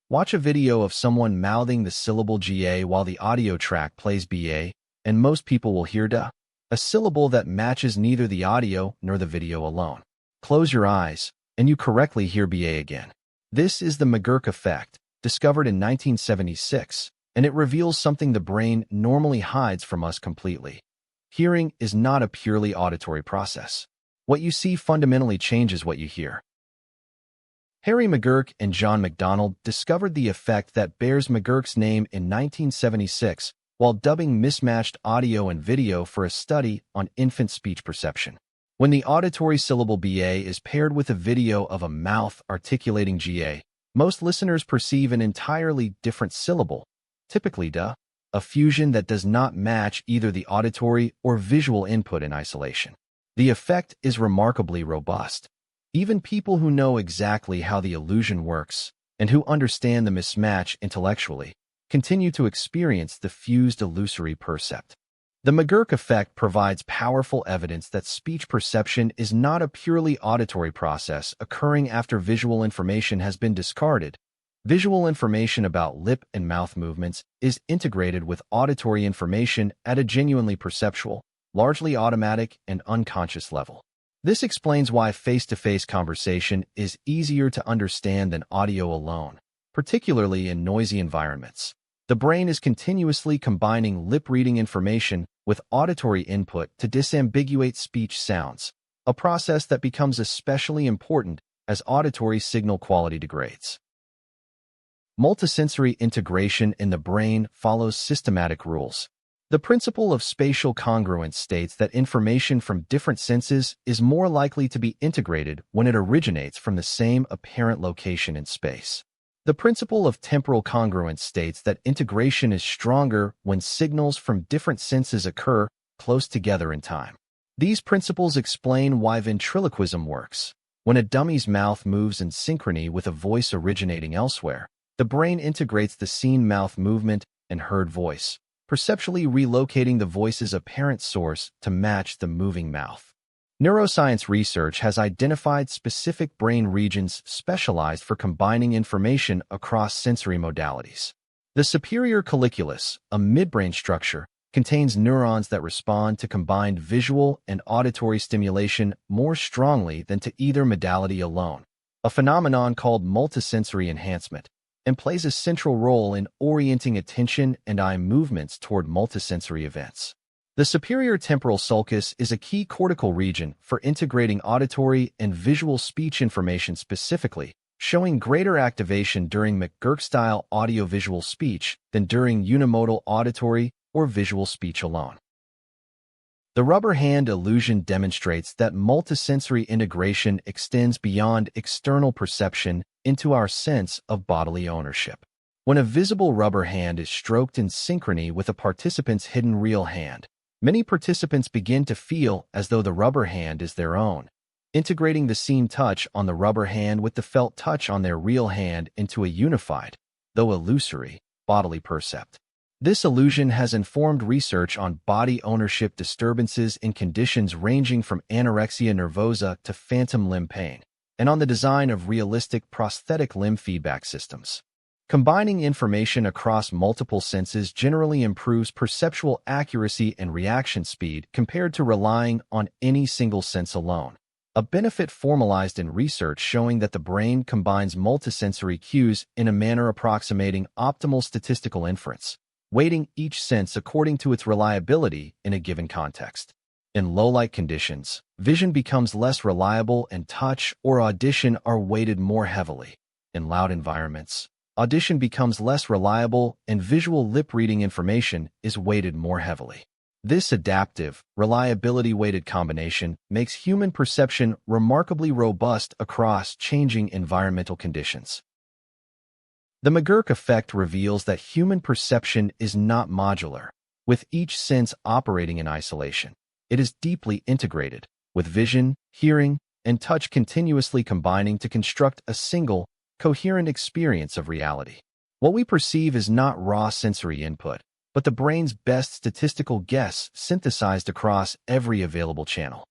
Watch a video of someone mouthing the syllable GA while the audio track plays BA, and most people will hear da, a syllable that matches neither the audio nor the video alone. Close your eyes, and you correctly hear BA again. This is the McGurk Effect, discovered in 1976, and it reveals something the brain normally hides from us completely. Hearing is not a purely auditory process. What you see fundamentally changes what you hear. Harry McGurk and John MacDonald discovered the effect that bears McGurk's name in 1976 while dubbing mismatched audio and video for a study on infant speech perception. When the auditory syllable BA is paired with a video of a mouth articulating GA, most listeners perceive an entirely different syllable, typically da, a fusion that does not match either the auditory or visual input in isolation. The effect is remarkably robust. Even people who know exactly how the illusion works and who understand the mismatch intellectually continue to experience the fused illusory percept. The McGurk effect provides powerful evidence that speech perception is not a purely auditory process occurring after visual information has been discarded. Visual information about lip and mouth movements is integrated with auditory information at a genuinely perceptual, largely automatic and unconscious level. This explains why face-to-face conversation is easier to understand than audio alone, particularly in noisy environments. The brain is continuously combining lip-reading information with auditory input to disambiguate speech sounds, a process that becomes especially important as auditory signal quality degrades. Multisensory integration in the brain follows systematic rules. The principle of spatial congruence states that information from different senses is more likely to be integrated when it originates from the same apparent location in space. The principle of temporal congruence states that integration is stronger when signals from different senses occur close together in time. These principles explain why ventriloquism works. When a dummy's mouth moves in synchrony with a voice originating elsewhere, the brain integrates the seen mouth movement and heard voice, perceptually relocating the voice's apparent source to match the moving mouth. Neuroscience research has identified specific brain regions specialized for combining information across sensory modalities. The superior colliculus, a midbrain structure, contains neurons that respond to combined visual and auditory stimulation more strongly than to either modality alone, a phenomenon called multisensory enhancement, and plays a central role in orienting attention and eye movements toward multisensory events. The superior temporal sulcus is a key cortical region for integrating auditory and visual speech information specifically, showing greater activation during McGurk-style audiovisual speech than during unimodal auditory or visual speech alone. The rubber hand illusion demonstrates that multisensory integration extends beyond external perception into our sense of bodily ownership. When a visible rubber hand is stroked in synchrony with a participant's hidden real hand, many participants begin to feel as though the rubber hand is their own, integrating the seen touch on the rubber hand with the felt touch on their real hand into a unified, though illusory, bodily percept. This illusion has informed research on body ownership disturbances in conditions ranging from anorexia nervosa to phantom limb pain, and on the design of realistic prosthetic limb feedback systems. Combining information across multiple senses generally improves perceptual accuracy and reaction speed compared to relying on any single sense alone, a benefit formalized in research showing that the brain combines multisensory cues in a manner approximating optimal statistical inference, weighting each sense according to its reliability in a given context. In low-light conditions, vision becomes less reliable and touch or audition are weighted more heavily. In loud environments, audition becomes less reliable and visual lip-reading information is weighted more heavily. This adaptive, reliability-weighted combination makes human perception remarkably robust across changing environmental conditions. The McGurk effect reveals that human perception is not modular, with each sense operating in isolation. It is deeply integrated, with vision, hearing, and touch continuously combining to construct a single, coherent experience of reality. What we perceive is not raw sensory input, but the brain's best statistical guess synthesized across every available channel.